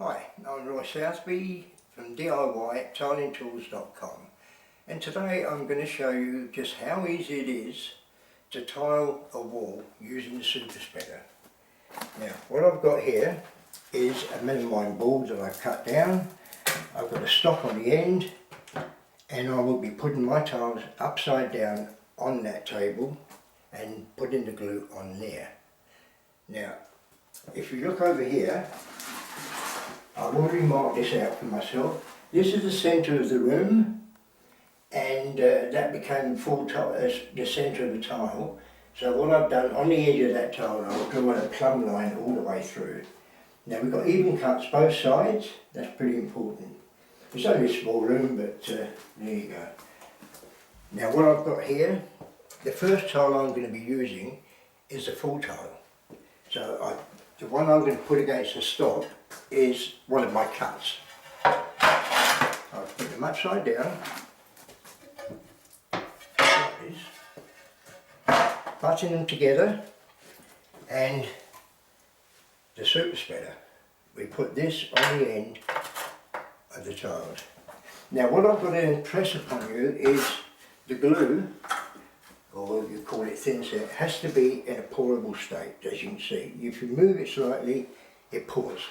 Hi, I'm Southby from DIYtilerTools.com, and today I'm going to show you just how easy it is to tile a wall using the SuperSpreader. Now what I've got here is a melamine board that I've cut down. I've got a stop on the end, and I will be putting my tiles upside down on that table and putting the glue on there. Now if you look over here, I've already marked this out for myself. This is the centre of the room, and that became the centre of the tile. So what I've done on the edge of that tile, I've drawn a plumb line all the way through. Now we've got even cuts both sides. That's pretty important. It's only a small room, but there you go. Now what I've got here, the first tile I'm going to be using is the full tile. So the one I'm going to put against the stop is one of my cuts. I'll put them upside down, like this, button them together, and the SuperSpreader. We put this on the end of the tiles. Now what I've got to impress upon you is the glue, or you call it thin set, has to be in a pourable state, as you can see. If you move it slightly, it pours.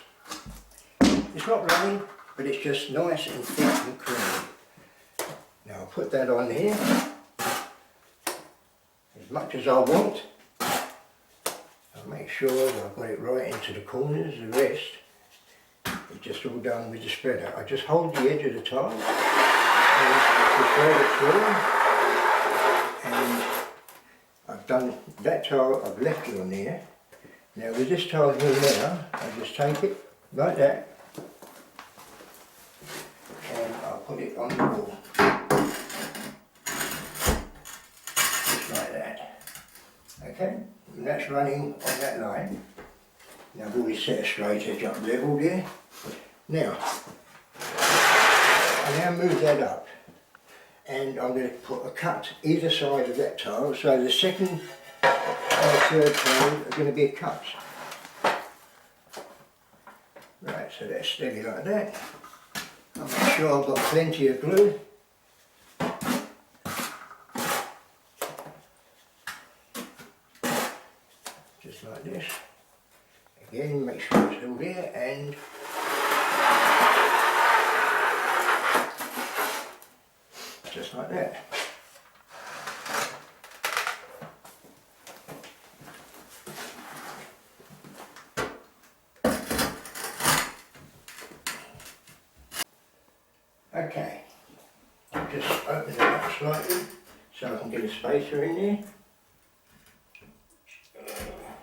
It's not running, but it's just nice and thick and creamy. Now I'll put that on here, as much as I want. I'll make sure that I've got it right into the corners. The rest is just all done with the spreader. I just hold the edge of the tile and spread it through. And I've done that tile, I've left it on there. Now with this tile here now, I just take it like that and I'll put it on the wall. Just like that. Okay, and that's running on that line. Now I've already set a straight edge up level there. Now, I now move that up, and I'm going to put a cut either side of that tile, so the second and third tile are going to be cuts. Right, so that's steady like that. I'll make sure I've got plenty of glue. Just like this. Again, make sure it's all there, and just like that. Okay, I'll just open it up slightly so I can get a spacer in there.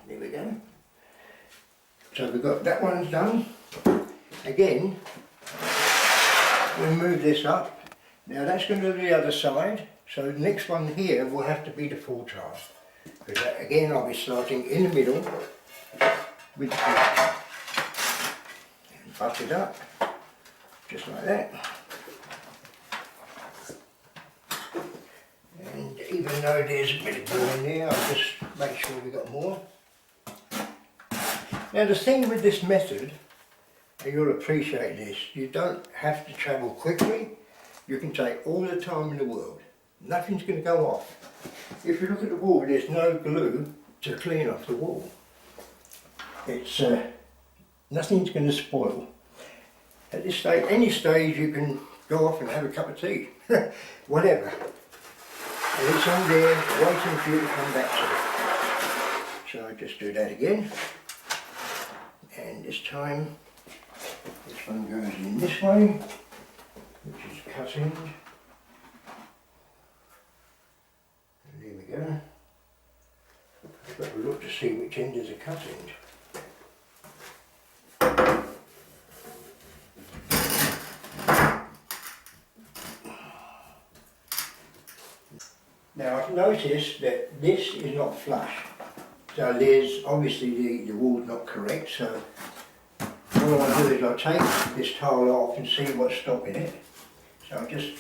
There we go. So we've got that one's done. Again, we'll move this up. Now that's going to be the other side, so the next one here will have to be the full tile. Because again, I'll be starting in the middle with the glue. And butt it up, just like that. And even though there's a bit of glue in there, I'll just make sure we've got more. Now the thing with this method, and you'll appreciate this, you don't have to travel quickly. You can take all the time in the world. Nothing's going to go off. If you look at the wall, there's no glue to clean off the wall. It's nothing's going to spoil. At this stage, any stage, you can go off and have a cup of tea, whatever. And it's all there waiting for you to come back to it. So I just do that again. And this time, this one goes in this way, which is cut end. And there we go. I've got to look to see which end is a cut end. Now I've noticed that this is not flush. So there's obviously the wall's not correct, so all I do is I take this tile off and see what's stopping it. So I just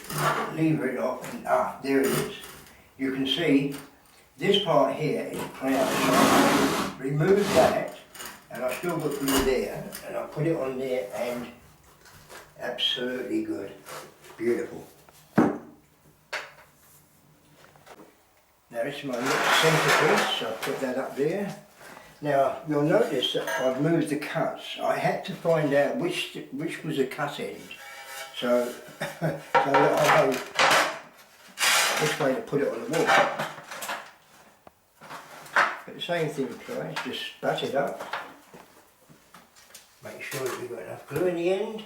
lever it off and there it is. You can see this part here is proud. So I remove that and I still got glue there, and I put it on there, and absolutely good, beautiful. Now this is my next centerpiece, so I'll put that up there. Now you'll notice that I've moved the cuts. I had to find out which was the cut end, so that I know which way to put it on the wall. But the same thing applies, just butt it up. Make sure that you've got enough glue in the end.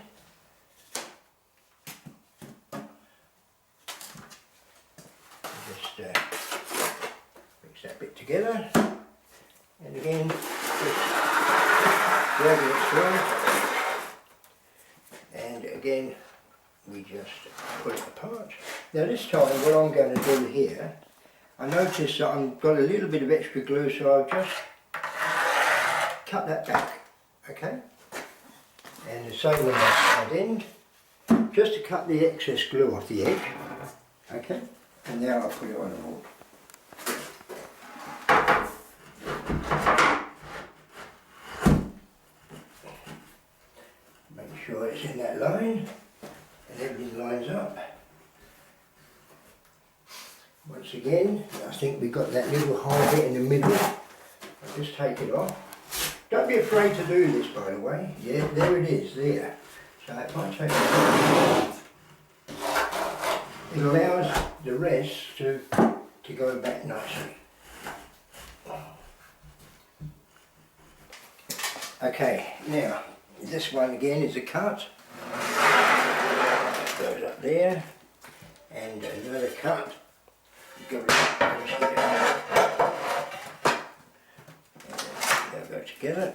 Just mix that bit together. And again, just grab it through. And again, we just pull it apart. Now this time what I'm going to do here, I notice that I've got a little bit of extra glue, so I'll just cut that back, okay? And the same on the side end, just to cut the excess glue off the edge, okay? And now I'll put it on the wall. Make sure it's in that line, and everything lines up. Once again, I think we've got that little hole bit in the middle. I'll just take it off. Don't be afraid to do this, by the way. Yeah, there it is, there. So if I take it off, it allows the rest to go back nicely. Okay, now this one again is a cut. Goes up there, and another cut. They'll go together.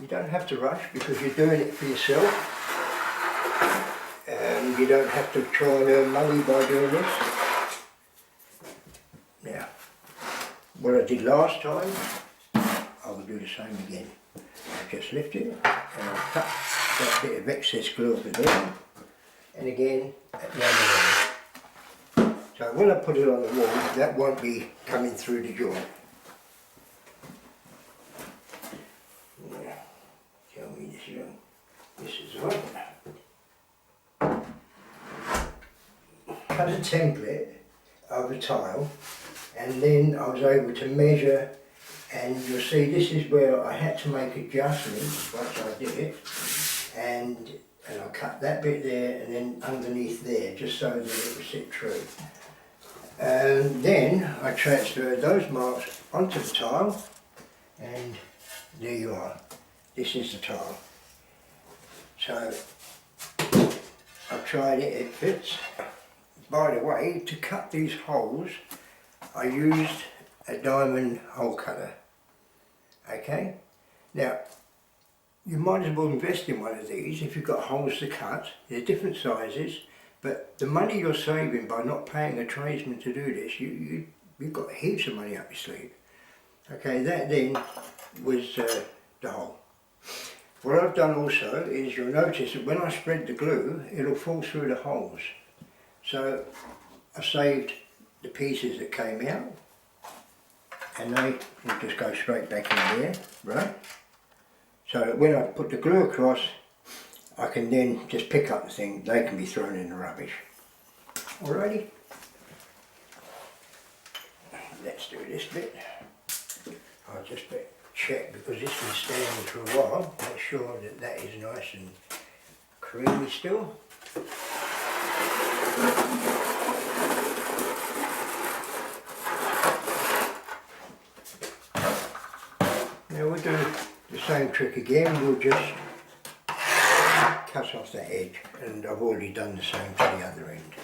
You don't have to rush because you're doing it for yourself. You don't have to try and earn money by doing this. Now, what I did last time, I will do the same again. I'll just lift it and I'll cut that bit of excess glue off there, and again at the other end. So when I put it on the wall, that won't be coming through the joint. Now, tell me this is the one. Cut a template of a tile, and then I was able to measure, and you'll see this is where I had to make adjustments once I did it, and I cut that bit there and then underneath there just so that it would sit true. And then I transferred those marks onto the tile, and there you are. This is the tile. So I've tried it, it fits. By the way, to cut these holes, I used a diamond hole cutter. Okay? Now, you might as well invest in one of these if you've got holes to cut. They're different sizes, but the money you're saving by not paying a tradesman to do this, you've got heaps of money up your sleeve. Okay, that then was the hole. What I've done also is you'll notice that when I spread the glue, it'll fall through the holes. So I saved the pieces that came out, and they will just go straight back in there, right? So that when I put the glue across, I can then just pick up the thing, they can be thrown in the rubbish. Alrighty, let's do this bit. I'll just check, because this has been standing for a while, make sure that that is nice and creamy still. Now we'll do the same trick again. We'll just cut off the edge, and I've already done the same to the other end.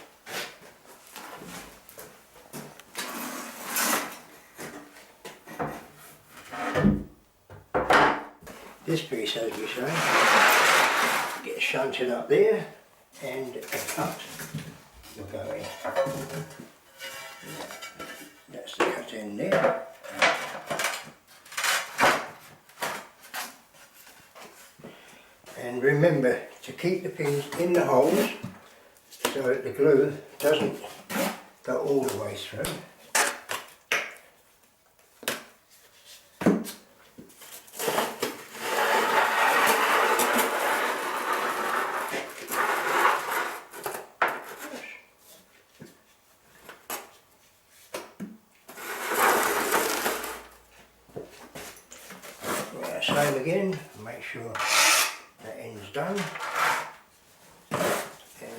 This piece, as we say, gets shunted up there, and a cut will go in. That's the cut end there. And remember to keep the pins in the holes so that the glue doesn't go all the way through. Same again, make sure that end's done, and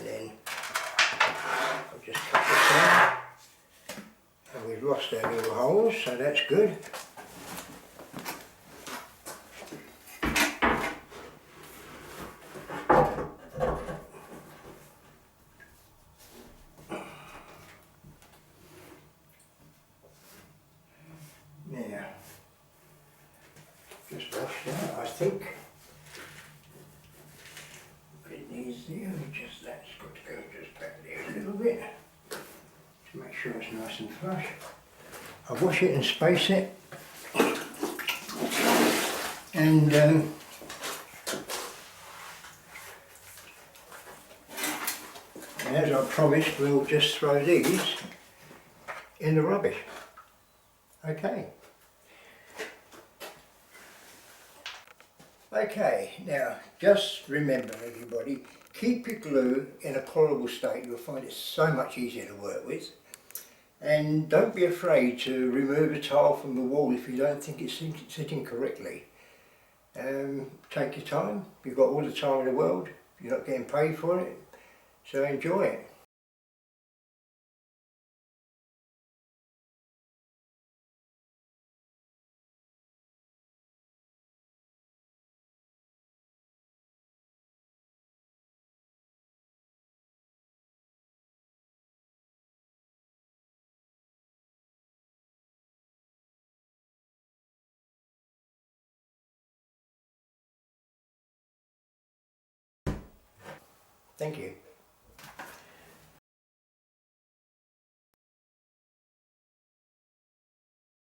then I'll just cut this out, and we've lost our little holes, so that's good. Now, just wash that, I think. What it needs there, just that's got to go just back there a little bit to make sure it's nice and flush. I wash it and space it, and as I promised, we'll just throw these in the rubbish. Okay. Okay, now just remember everybody, keep your glue in a collable state. You'll find it so much easier to work with. And don't be afraid to remove a tile from the wall if you don't think it's sitting correctly. Take your time, you've got all the time in the world, you're not getting paid for it, so enjoy it. Thank you.